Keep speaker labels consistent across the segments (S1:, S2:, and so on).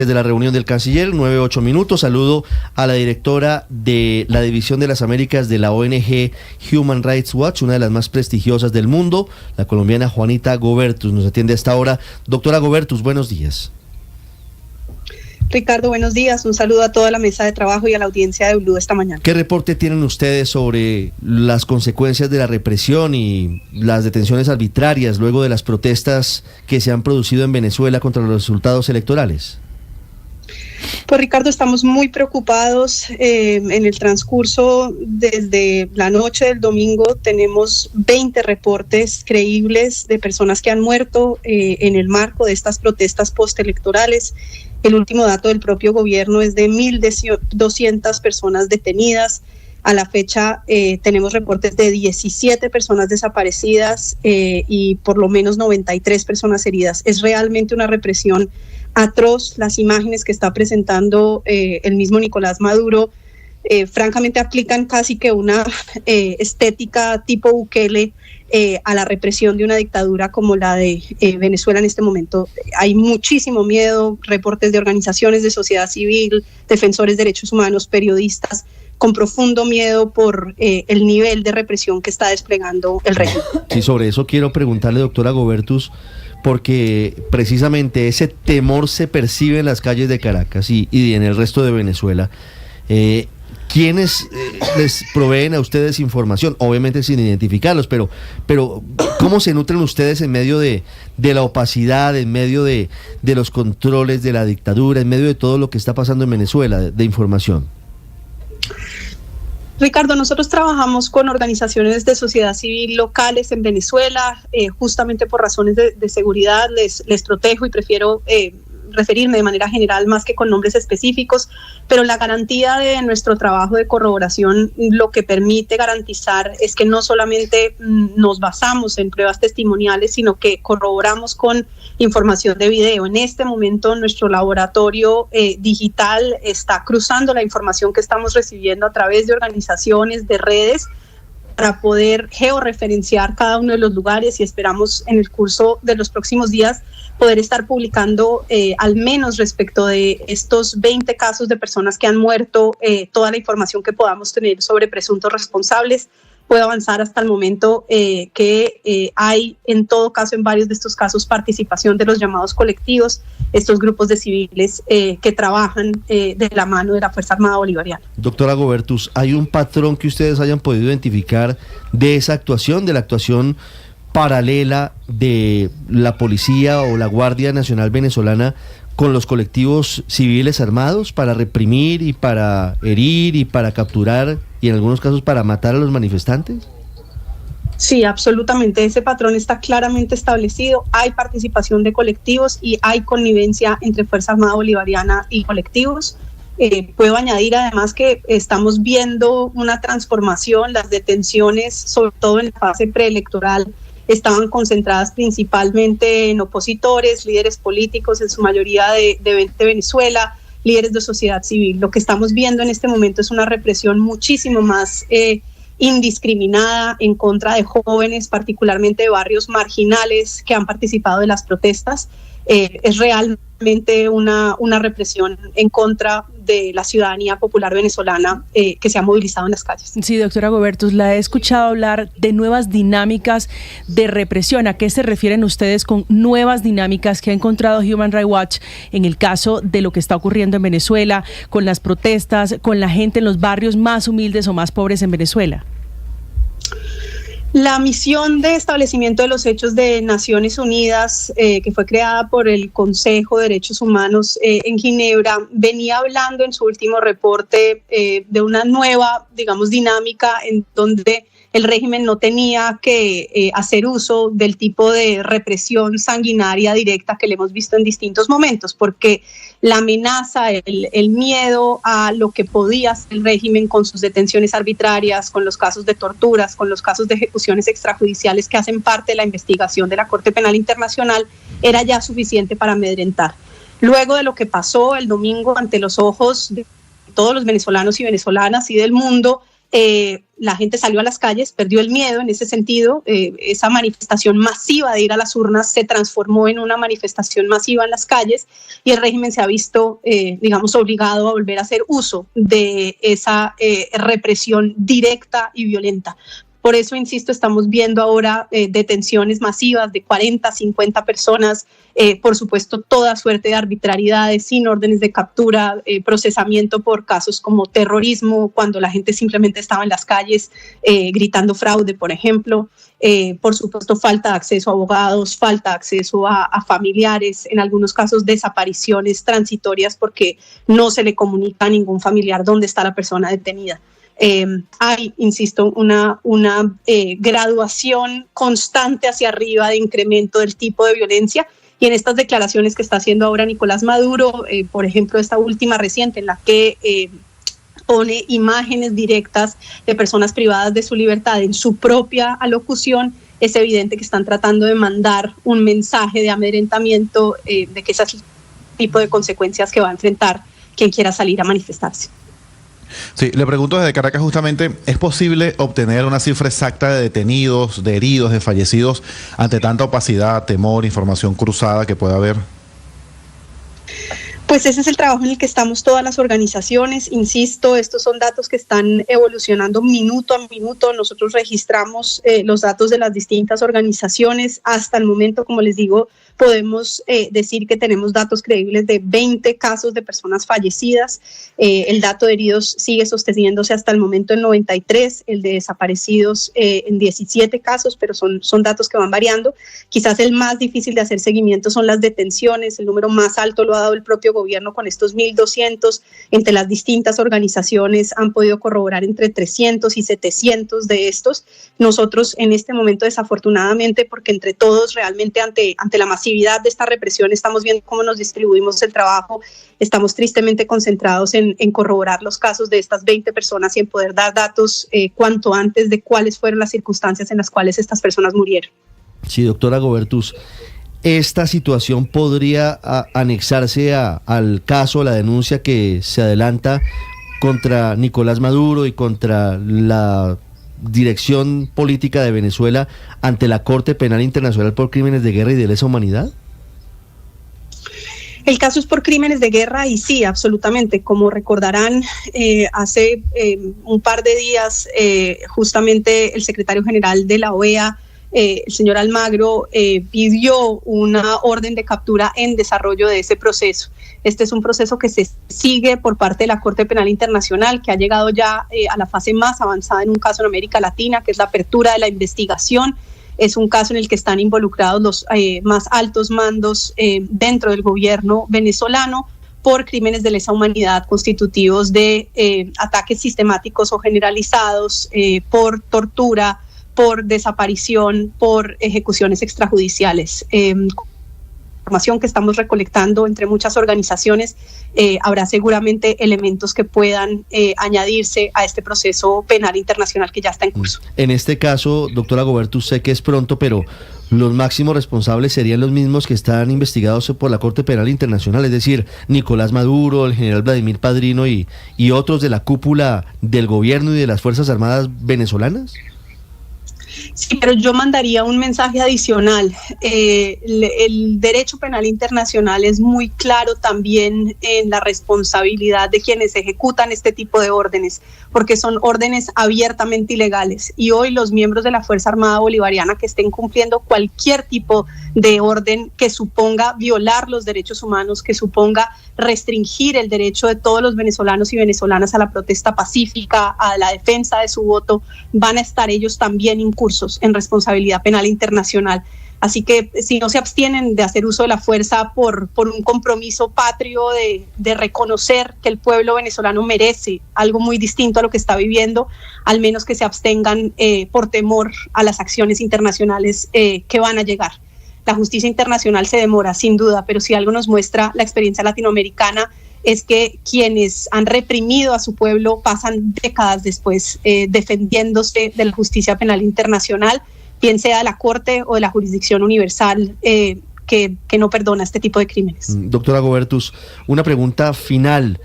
S1: Desde la reunión del canciller, 9:08. Saludo a la directora de la División de las Américas de la ONG Human Rights Watch, una de las más prestigiosas del mundo, la colombiana Juanita Gobertus. Nos atiende a esta hora. Doctora Gobertus, buenos días.
S2: Ricardo, buenos días. Un saludo a toda la mesa de trabajo y a la audiencia de Blue esta mañana. ¿¿Qué
S1: reporte tienen ustedes sobre las consecuencias de la represión y las detenciones arbitrarias luego de las protestas que se han producido en Venezuela contra los resultados electorales?
S2: Pues Ricardo, estamos muy preocupados. En el transcurso desde la noche del domingo tenemos 20 reportes creíbles de personas que han muerto en el marco de estas protestas postelectorales. El último dato del propio gobierno es de 1.200 personas detenidas. A la fecha tenemos reportes de 17 personas desaparecidas y por lo menos 93 personas heridas. Es realmente una represión atroz. Las imágenes que está presentando el mismo Nicolás Maduro francamente aplican casi que una estética tipo Bukele a la represión de una dictadura como la de Venezuela en este momento. Hay muchísimo miedo, reportes de organizaciones de sociedad civil, defensores de derechos humanos, periodistas, con profundo miedo por el nivel de represión que está desplegando el régimen.
S1: Sí, sobre eso quiero preguntarle, doctora Gobertus, porque precisamente ese temor se percibe en las calles de Caracas y en el resto de Venezuela. ¿Quiénes les proveen a ustedes información? Obviamente sin identificarlos, pero ¿cómo se nutren ustedes en medio de la opacidad, en medio de los controles de la dictadura, en medio de todo lo que está pasando en Venezuela de información?
S2: Ricardo, nosotros trabajamos con organizaciones de sociedad civil locales en Venezuela, justamente por razones de seguridad les protejo y prefiero referirme de manera general más que con nombres específicos, pero la garantía de nuestro trabajo de corroboración lo que permite garantizar es que no solamente nos basamos en pruebas testimoniales, sino que corroboramos con información de video. En este momento nuestro laboratorio digital está cruzando la información que estamos recibiendo a través de organizaciones, de redes, para poder georreferenciar cada uno de los lugares y esperamos en el curso de los próximos días poder estar publicando al menos respecto de estos 20 casos de personas que han muerto, toda la información que podamos tener sobre presuntos responsables. Puedo avanzar hasta el momento que hay en todo caso, en varios de estos casos, participación de los llamados colectivos, estos grupos de civiles que trabajan de la mano de la Fuerza Armada Bolivariana.
S1: Doctora Gobertus, ¿hay un patrón que ustedes hayan podido identificar de esa actuación, de la actuación paralela de la policía o la Guardia Nacional Venezolana con los colectivos civiles armados para reprimir y para herir y para capturar y en algunos casos para matar a los manifestantes?
S2: Sí, absolutamente. Ese patrón está claramente establecido. Hay participación de colectivos y hay connivencia entre Fuerza Armada Bolivariana y colectivos. Puedo añadir además que estamos viendo una transformación. Las detenciones, sobre todo en la fase preelectoral, estaban concentradas principalmente en opositores, líderes políticos, en su mayoría de Venezuela, líderes de sociedad civil. Lo que estamos viendo en este momento es una represión muchísimo más indiscriminada en contra de jóvenes, particularmente de barrios marginales que han participado de las protestas. Es realmente una represión en contra de la ciudadanía popular venezolana que se ha movilizado en las calles.
S3: Sí, doctora Gobertus, la he escuchado hablar de nuevas dinámicas de represión. ¿A qué se refieren ustedes con nuevas dinámicas que ha encontrado Human Rights Watch en el caso de lo que está ocurriendo en Venezuela, con las protestas, con la gente en los barrios más humildes o más pobres en Venezuela?
S2: La misión de establecimiento de los hechos de Naciones Unidas, que fue creada por el Consejo de Derechos Humanos en Ginebra, venía hablando en su último reporte de una nueva, digamos, dinámica en donde el régimen no tenía que hacer uso del tipo de represión sanguinaria directa que le hemos visto en distintos momentos, porque la amenaza, el miedo a lo que podía hacer el régimen con sus detenciones arbitrarias, con los casos de torturas, con los casos de ejecuciones extrajudiciales que hacen parte de la investigación de la Corte Penal Internacional, era ya suficiente para amedrentar. Luego de lo que pasó el domingo ante los ojos de todos los venezolanos y venezolanas y del mundo, la gente salió a las calles, perdió el miedo en ese sentido. Esa manifestación masiva de ir a las urnas se transformó en una manifestación masiva en las calles y el régimen se ha visto, digamos, obligado a volver a hacer uso de esa represión directa y violenta. Por eso, insisto, estamos viendo ahora detenciones masivas de 40, 50 personas, por supuesto, toda suerte de arbitrariedades, sin órdenes de captura, procesamiento por casos como terrorismo, cuando la gente simplemente estaba en las calles gritando fraude, por ejemplo. Por supuesto, falta de acceso a abogados, falta de acceso a familiares, en algunos casos desapariciones transitorias porque no se le comunica a ningún familiar dónde está la persona detenida. Hay, insisto, una graduación constante hacia arriba de incremento del tipo de violencia, y en estas declaraciones que está haciendo ahora Nicolás Maduro, por ejemplo, esta última reciente en la que pone imágenes directas de personas privadas de su libertad en su propia alocución, es evidente que están tratando de mandar un mensaje de amedrentamiento, de que ese es el tipo de consecuencias que va a enfrentar quien quiera salir a manifestarse.
S4: Sí, le pregunto desde Caracas justamente, ¿es posible obtener una cifra exacta de detenidos, de heridos, de fallecidos ante tanta opacidad, temor, información cruzada que pueda haber?
S2: Pues ese es el trabajo en el que estamos todas las organizaciones. Insisto, estos son datos que están evolucionando minuto a minuto. Nosotros registramos los datos de las distintas organizaciones. Hasta el momento, como les digo, podemos decir que tenemos datos creíbles de 20 casos de personas fallecidas. El dato de heridos sigue sosteniéndose hasta el momento en 93, el de desaparecidos en 17 casos, pero son datos que van variando. Quizás el más difícil de hacer seguimiento son las detenciones. El número más alto lo ha dado el propio gobierno con estos 1.200. Entre las distintas organizaciones han podido corroborar entre 300 y 700 de estos. Nosotros en este momento, desafortunadamente, porque entre todos realmente ante la masividad de esta represión estamos viendo cómo nos distribuimos el trabajo, estamos tristemente concentrados en corroborar los casos de estas 20 personas y en poder dar datos cuanto antes de cuáles fueron las circunstancias en las cuales estas personas murieron.
S1: Sí, doctora Gobertus, ¿esta situación podría anexarse al caso, a la denuncia que se adelanta contra Nicolás Maduro y contra la dirección política de Venezuela ante la Corte Penal Internacional por crímenes de guerra y de lesa humanidad?
S2: El caso es por crímenes de guerra y sí, absolutamente. Como recordarán, hace un par de días justamente el secretario general de la OEA, el señor Almagro, pidió una orden de captura en desarrollo de ese proceso. Este es un proceso que se sigue por parte de la Corte Penal Internacional, que ha llegado ya a la fase más avanzada en un caso en América Latina, que es la apertura de la investigación. Es un caso en el que están involucrados los más altos mandos dentro del gobierno venezolano por crímenes de lesa humanidad constitutivos de ataques sistemáticos o generalizados, por tortura, por desaparición, por ejecuciones extrajudiciales. Información que estamos recolectando entre muchas organizaciones, habrá seguramente elementos que puedan añadirse a este proceso penal internacional que ya está en curso.
S1: En este caso, doctora Gobertus, sé que es pronto, pero los máximos responsables serían los mismos que están investigados por la Corte Penal Internacional, es decir, Nicolás Maduro, el general Vladimir Padrino y otros de la cúpula del gobierno y de las Fuerzas Armadas venezolanas.
S2: Sí, pero yo mandaría un mensaje adicional. El derecho penal internacional es muy claro también en la responsabilidad de quienes ejecutan este tipo de órdenes, porque son órdenes abiertamente ilegales. Y hoy los miembros de la Fuerza Armada Bolivariana que estén cumpliendo cualquier tipo de orden que suponga violar los derechos humanos, que suponga restringir el derecho de todos los venezolanos y venezolanas a la protesta pacífica, a la defensa de su voto, van a estar ellos también incursos en responsabilidad penal internacional. Así que si no se abstienen de hacer uso de la fuerza por un compromiso patrio de reconocer que el pueblo venezolano merece algo muy distinto a lo que está viviendo, al menos que se abstengan por temor a las acciones internacionales que van a llegar. La justicia internacional se demora, sin duda, pero si algo nos muestra la experiencia latinoamericana es que quienes han reprimido a su pueblo pasan décadas después defendiéndose de la justicia penal internacional, bien sea de la Corte o de la jurisdicción universal que no perdona este tipo de crímenes.
S1: Doctora Gobertus, una pregunta final.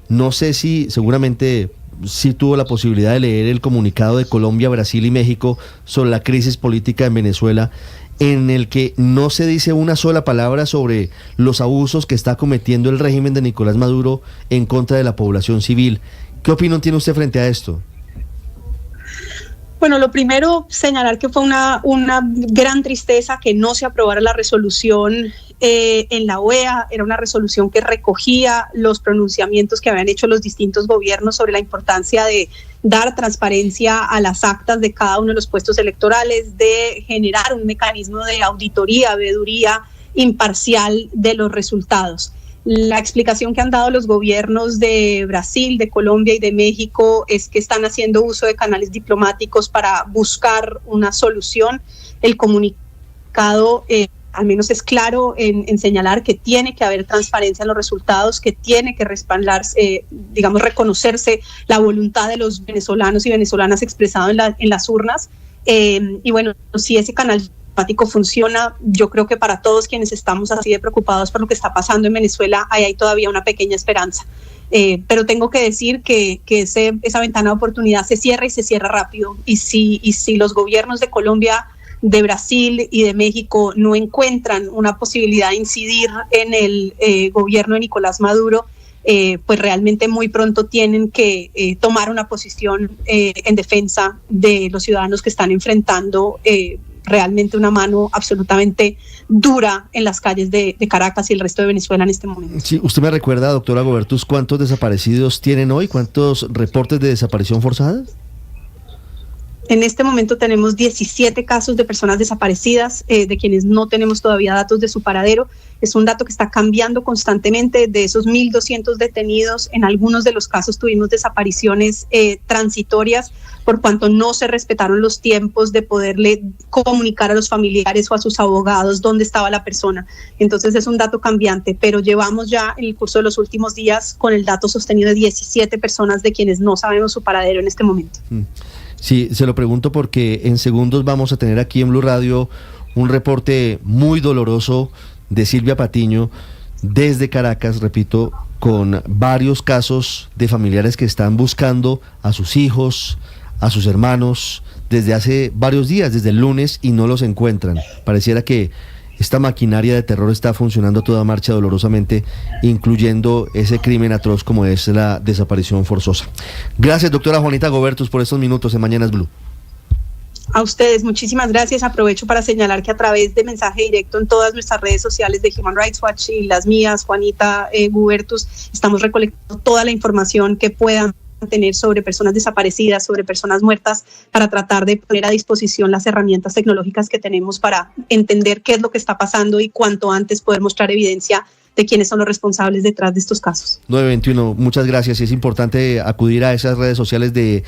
S1: No sé si seguramente sí tuvo la posibilidad de leer el comunicado de Colombia, Brasil y México sobre la crisis política en Venezuela, en el que no se dice una sola palabra sobre los abusos que está cometiendo el régimen de Nicolás Maduro en contra de la población civil. ¿Qué opinión tiene usted frente a esto?
S2: Bueno, lo primero, señalar que fue una gran tristeza que no se aprobara la resolución en la OEA. Era una resolución que recogía los pronunciamientos que habían hecho los distintos gobiernos sobre la importancia de dar transparencia a las actas de cada uno de los puestos electorales, de generar un mecanismo de auditoría, veeduría imparcial de los resultados. La explicación que han dado los gobiernos de Brasil, de Colombia y de México es que están haciendo uso de canales diplomáticos para buscar una solución. El comunicado al menos es claro en señalar que tiene que haber transparencia en los resultados, que tiene que respaldarse, reconocerse la voluntad de los venezolanos y venezolanas expresado en las urnas. Y bueno, si ese canal diplomático funciona, yo creo que para todos quienes estamos así de preocupados por lo que está pasando en Venezuela, hay todavía una pequeña esperanza. Pero tengo que decir que esa ventana de oportunidad se cierra y se cierra rápido. Y si los gobiernos de Colombia, de Brasil y de México no encuentran una posibilidad de incidir en el gobierno de Nicolás Maduro, pues realmente muy pronto tienen que tomar una posición en defensa de los ciudadanos que están enfrentando realmente una mano absolutamente dura en las calles de Caracas y el resto de Venezuela en este momento.
S1: Sí, usted me recuerda, doctora Gobertus, ¿cuántos desaparecidos tienen hoy? ¿Cuántos reportes de desaparición forzada?
S2: En este momento tenemos 17 casos de personas desaparecidas, de quienes no tenemos todavía datos de su paradero. Es un dato que está cambiando constantemente. De esos 1.200 detenidos, en algunos de los casos tuvimos desapariciones transitorias, por cuanto no se respetaron los tiempos de poderle comunicar a los familiares o a sus abogados dónde estaba la persona. Entonces es un dato cambiante, pero llevamos ya en el curso de los últimos días con el dato sostenido de 17 personas de quienes no sabemos su paradero en este momento.
S1: Sí, se lo pregunto porque en segundos vamos a tener aquí en Blue Radio un reporte muy doloroso de Silvia Patiño desde Caracas, repito, con varios casos de familiares que están buscando a sus hijos, a sus hermanos, desde hace varios días, desde el lunes, y no los encuentran. Pareciera que esta maquinaria de terror está funcionando a toda marcha dolorosamente, incluyendo ese crimen atroz como es la desaparición forzosa. Gracias, doctora Juanita Gobertus, por estos minutos en Mañanas Blue.
S2: A ustedes, muchísimas gracias. Aprovecho para señalar que a través de mensaje directo en todas nuestras redes sociales de Human Rights Watch y las mías, Juanita Gobertus, estamos recolectando toda la información que puedan tener sobre personas desaparecidas, sobre personas muertas, para tratar de poner a disposición las herramientas tecnológicas que tenemos para entender qué es lo que está pasando y cuanto antes poder mostrar evidencia de quiénes son los responsables detrás de estos casos.
S1: 921, muchas gracias. Y es importante acudir a esas redes sociales de